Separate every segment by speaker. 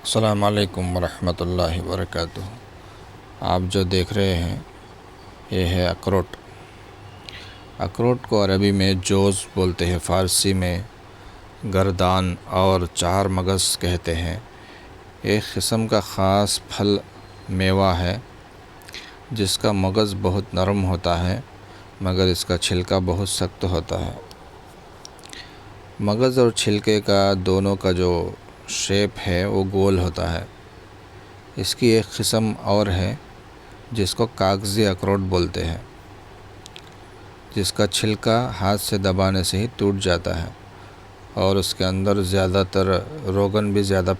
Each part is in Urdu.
Speaker 1: السلام علیکم ورحمۃ اللہ وبرکاتہ۔ آپ جو دیکھ رہے ہیں یہ ہے اخروٹ۔ اخروٹ کو عربی میں جوز بولتے ہیں، فارسی میں گردان اور چار مغز کہتے ہیں۔ ایک قسم کا خاص پھل میوہ ہے جس کا مغز بہت نرم ہوتا ہے مگر اس کا چھلکا بہت سخت ہوتا ہے۔ مغز اور چھلکے کا دونوں کا جو شیپ ہے وہ گول ہوتا ہے۔ اس کی ایک قسم اور ہے جس کو کاغذی اخروٹ بولتے ہیں، جس کا چھلکا ہاتھ سے دبانے سے ہی ٹوٹ جاتا ہے اور اس کے اندر زیادہ تر روغن بھی زیادہ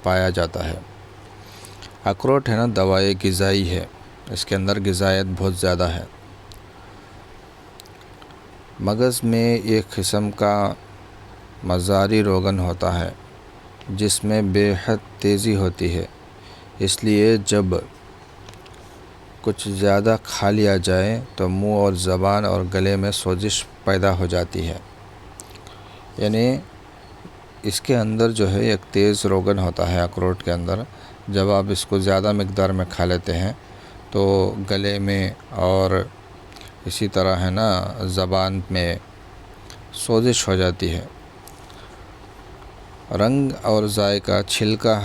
Speaker 1: پایا جاتا ہے۔ اخروٹ ہے نا دوائی غذائی ہے، اس کے اندر غذائیت بہت زیادہ ہے۔ مغز میں ایک قسم کا مزاری روغن ہوتا ہے جس میں بے حد تیزی ہوتی ہے، اس لیے جب کچھ زیادہ کھا لیا جائے تو منہ اور زبان اور گلے میں سوزش پیدا ہو جاتی ہے۔ یعنی اس کے اندر جو ہے ایک تیز روغن ہوتا ہے اخروٹ کے اندر۔ جب آپ اس کو زیادہ مقدار میں کھا لیتے ہیں تو گلے میں اور اسی طرح ہے نا زبان میں سوزش ہو جاتی ہے۔ رنگ اور ذائقہ چھلکا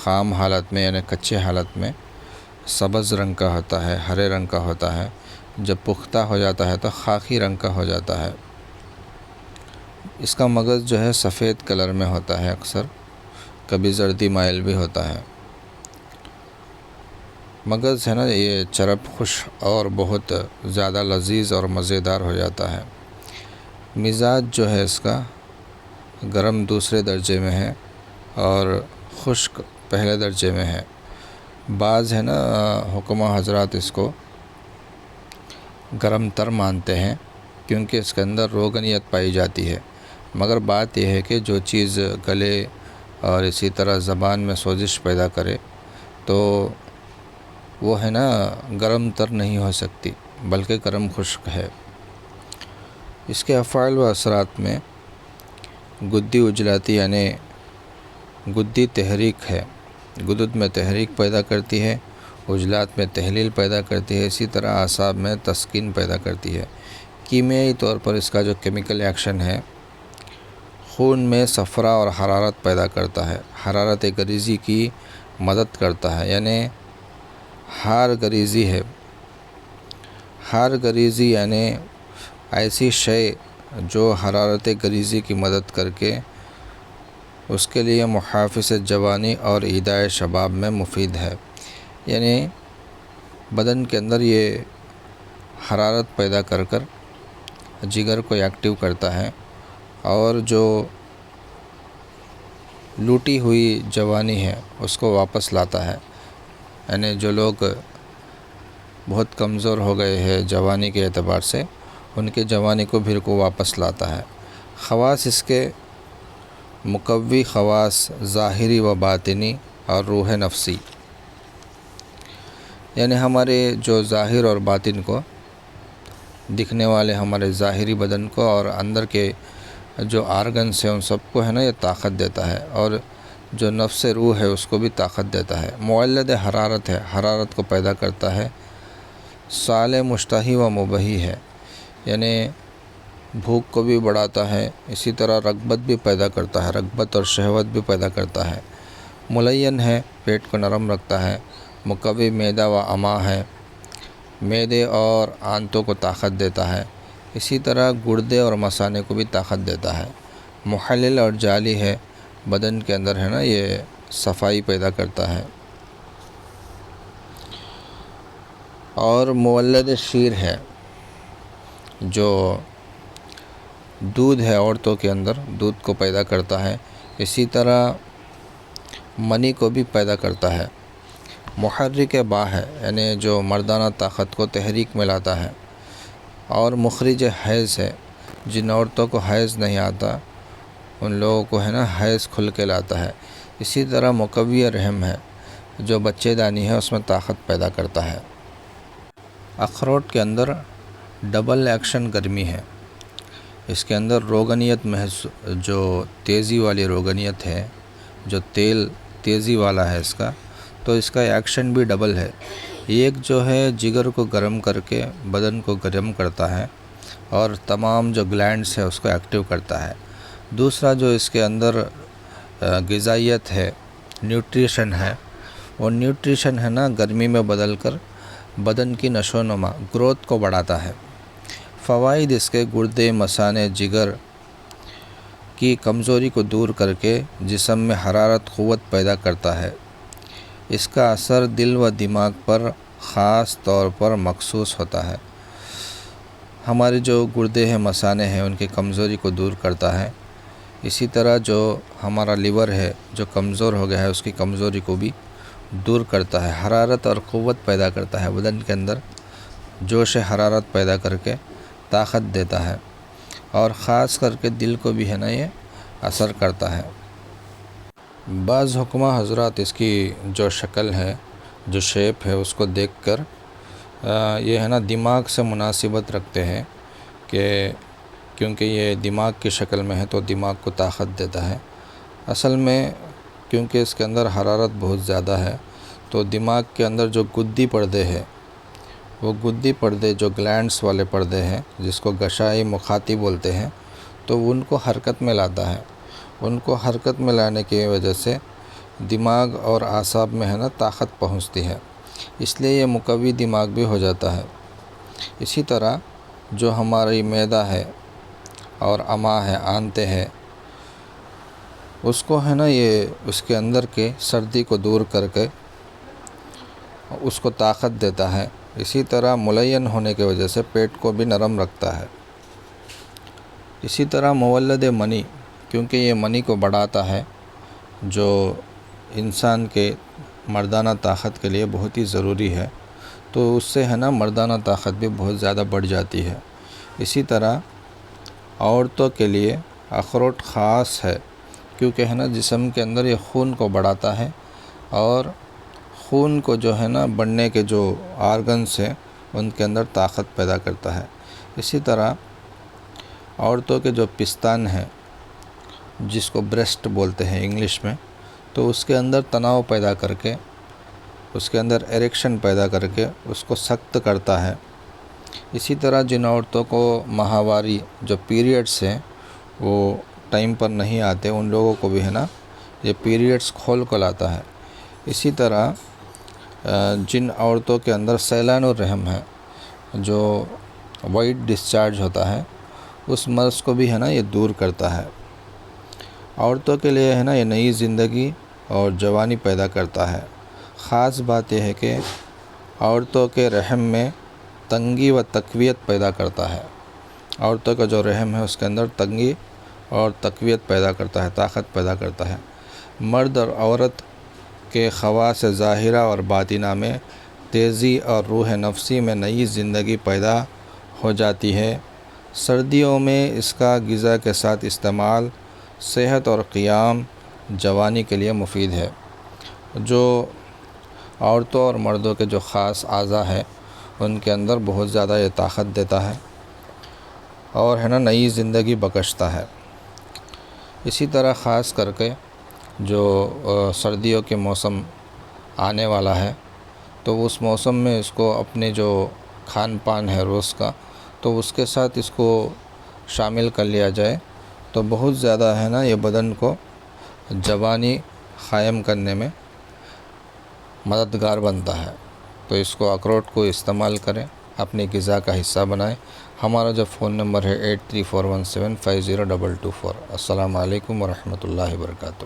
Speaker 1: خام حالت میں یعنی کچے حالت میں سبز رنگ کا ہوتا ہے، ہرے رنگ کا ہوتا ہے۔ جب پختہ ہو جاتا ہے تو خاکی رنگ کا ہو جاتا ہے۔ اس کا مغز جو ہے سفید کلر میں ہوتا ہے، اکثر کبھی زردی مائل بھی ہوتا ہے۔ مغز ہے نا یہ چرب خوش اور بہت زیادہ لذیذ اور مزیدار ہو جاتا ہے۔ مزاج جو ہے اس کا گرم دوسرے درجے میں ہے اور خشک پہلے درجے میں ہے۔ بعض ہے نا حکماء حضرات اس کو گرم تر مانتے ہیں کیونکہ اس کے اندر روغنیت پائی جاتی ہے، مگر بات یہ ہے کہ جو چیز گلے اور اسی طرح زبان میں سوزش پیدا کرے تو وہ ہے نا گرم تر نہیں ہو سکتی بلکہ گرم خشک ہے۔ اس کے افعال و اثرات میں گدی اجلاتی یعنی گدی تحریک ہے، گدد میں تحریک پیدا کرتی ہے، عجلات میں تحلیل پیدا کرتی ہے، اسی طرح اعصاب میں تسکین پیدا کرتی ہے۔ کیمیائی طور پر اس کا جو کیمیکل ایکشن ہے خون میں صفرا اور حرارت پیدا کرتا ہے، حرارت غریزی کی مدد کرتا ہے، یعنی ہار غریزی ہے۔ ہار غریزی یعنی ایسی شے جو حرارت غریزی کی مدد کر کے اس کے لیے محافظ جوانی اور ایدائے شباب میں مفید ہے۔ یعنی بدن کے اندر یہ حرارت پیدا کر کر جگر کو ایکٹیو کرتا ہے اور جو لوٹی ہوئی جوانی ہے اس کو واپس لاتا ہے۔ یعنی جو لوگ بہت کمزور ہو گئے ہیں جوانی کے اعتبار سے، ان کے جوانی کو پھر کو واپس لاتا ہے۔ خواص اس کے مقوی خواص ظاہری و باطنی اور روح نفسی، یعنی ہمارے جو ظاہر اور باطن کو دکھنے والے ہمارے ظاہری بدن کو اور اندر کے جو آرگنس ہیں ان سب کو ہے نا یہ طاقت دیتا ہے، اور جو نفس روح ہے اس کو بھی طاقت دیتا ہے۔ مولد حرارت ہے، حرارت کو پیدا کرتا ہے۔ صالح مشتہی و مبہی ہے، یعنی بھوک کو بھی بڑھاتا ہے، اسی طرح رغبت بھی پیدا کرتا ہے، رغبت اور شہوت بھی پیدا کرتا ہے۔ ملین ہے، پیٹ کو نرم رکھتا ہے۔ مقوی معدہ و امعاء ہے، معدے اور آنتوں کو طاقت دیتا ہے، اسی طرح گردے اور مثانے کو بھی طاقت دیتا ہے۔ محلل اور جالی ہے، بدن کے اندر ہے نا یہ صفائی پیدا کرتا ہے۔ اور مولد شیر ہے، جو دودھ ہے عورتوں کے اندر دودھ کو پیدا کرتا ہے، اسی طرح منی کو بھی پیدا کرتا ہے۔ محرک با ہے، یعنی جو مردانہ طاقت کو تحریک میں لاتا ہے۔ اور مخرج حیض ہے، جن عورتوں کو حیض نہیں آتا ان لوگوں کو ہے نا حیض کھل کے لاتا ہے۔ اسی طرح مقوی رحم ہے، جو بچے دانی ہے اس میں طاقت پیدا کرتا ہے۔ اخروٹ کے اندر ڈبل ایکشن گرمی ہے، اس کے اندر روغنیت جو تیزی والی روغنیت ہے، جو تیل تیزی والا ہے اس کا، تو اس کا ایکشن بھی ڈبل ہے۔ ایک جو ہے جگر کو گرم کر کے بدن کو گرم کرتا ہے اور تمام جو گلینڈس ہے اس کو ایکٹیو کرتا ہے۔ دوسرا جو اس کے اندر غذائیت ہے، نیوٹریشن ہے، وہ نیوٹریشن ہے نا گرمی میں بدل کر بدن کی نشو و نما، گروتھ کو بڑھاتا ہے۔ فوائد اس کے: گردے، مثانے، جگر کی کمزوری کو دور کر کے جسم میں حرارت، قوت پیدا کرتا ہے۔ اس کا اثر دل و دماغ پر خاص طور پر مخصوص ہوتا ہے۔ ہمارے جو گردے ہیں، مثانے ہیں، ان کی کمزوری کو دور کرتا ہے۔ اسی طرح جو ہمارا لیور ہے جو کمزور ہو گیا ہے اس کی کمزوری کو بھی دور کرتا ہے۔ حرارت اور قوت پیدا کرتا ہے، بدن کے اندر جوش حرارت پیدا کر کے طاقت دیتا ہے، اور خاص کر کے دل کو بھی ہے نا یہ اثر کرتا ہے۔ بعض حکمہ حضرات اس کی جو شکل ہے، جو شیپ ہے، اس کو دیکھ کر یہ ہے نا دماغ سے مناسبت رکھتے ہیں کہ کیونکہ یہ دماغ کی شکل میں ہے تو دماغ کو طاقت دیتا ہے۔ اصل میں کیونکہ اس کے اندر حرارت بہت زیادہ ہے تو دماغ کے اندر جو گدی پردے ہے، وہ گدی پردے جو گلینڈس والے پردے ہیں جس کو غشائی مخاطی بولتے ہیں، تو ان کو حرکت میں لاتا ہے۔ ان کو حرکت میں لانے کی وجہ سے دماغ اور اعصاب میں ہے نا طاقت پہنچتی ہے، اس لیے یہ مقوی دماغ بھی ہو جاتا ہے۔ اسی طرح جو ہماری معدہ ہے اور امعاء ہے، آنتیں ہے، اس کو ہے نا یہ اس کے اندر کے سردی کو دور کر کے اس کو طاقت دیتا ہے۔ اسی طرح ملین ہونے کی وجہ سے پیٹ کو بھی نرم رکھتا ہے۔ اسی طرح مولد منی، کیونکہ یہ منی کو بڑھاتا ہے جو انسان کے مردانہ طاقت کے لیے بہت ہی ضروری ہے، تو اس سے ہے نا مردانہ طاقت بھی بہت زیادہ بڑھ جاتی ہے۔ اسی طرح عورتوں کے لیے اخروٹ خاص ہے، کیونکہ ہے نا جسم کے اندر یہ خون کو بڑھاتا ہے اور خون کو جو ہے نا بڑھنے کے جو آرگنز ہیں ان کے اندر طاقت پیدا کرتا ہے۔ اسی طرح عورتوں کے جو پستان ہیں جس کو بریسٹ بولتے ہیں انگلش میں، تو اس کے اندر تناؤ پیدا کر کے، اس کے اندر ایریکشن پیدا کر کے اس کو سخت کرتا ہے۔ اسی طرح جن عورتوں کو ماہواری جو پیریڈس ہیں وہ ٹائم پر نہیں آتے، ان لوگوں کو بھی ہے نا یہ پیریڈس کھول کو لاتا ہے۔ اسی طرح جن عورتوں کے اندر سیلان الرحم ہے، جو وائٹ ڈسچارج ہوتا ہے، اس مرض کو بھی ہے نا یہ دور کرتا ہے۔ عورتوں کے لیے ہے نا یہ نئی زندگی اور جوانی پیدا کرتا ہے۔ خاص بات یہ ہے کہ عورتوں کے رحم میں تنگی و تقویت پیدا کرتا ہے۔ عورتوں کا جو رحم ہے اس کے اندر تنگی اور تقویت پیدا کرتا ہے، طاقت پیدا کرتا ہے۔ مرد اور عورت کے خواص ظاہرہ اور باطنہ میں تیزی اور روح نفسی میں نئی زندگی پیدا ہو جاتی ہے۔ سردیوں میں اس کا غذا کے ساتھ استعمال صحت اور قیام جوانی کے لیے مفید ہے۔ جو عورتوں اور مردوں کے جو خاص اعضاء ہے ان کے اندر بہت زیادہ یہ طاقت دیتا ہے اور ہے نا نئی زندگی بخشتا ہے۔ اسی طرح خاص کر کے جو سردیوں کے موسم آنے والا ہے تو اس موسم میں اس کو اپنے جو کھان پان ہے روز کا، تو اس کے ساتھ اس کو شامل کر لیا جائے تو بہت زیادہ ہے نا یہ بدن کو جوانی قائم کرنے میں مددگار بنتا ہے۔ تو اس کو اخروٹ کو استعمال کریں، اپنی غذا کا حصہ بنائیں۔ ہمارا جو فون نمبر ہے 8341750224۔ السلام علیکم ورحمۃ اللہ وبرکاتہ۔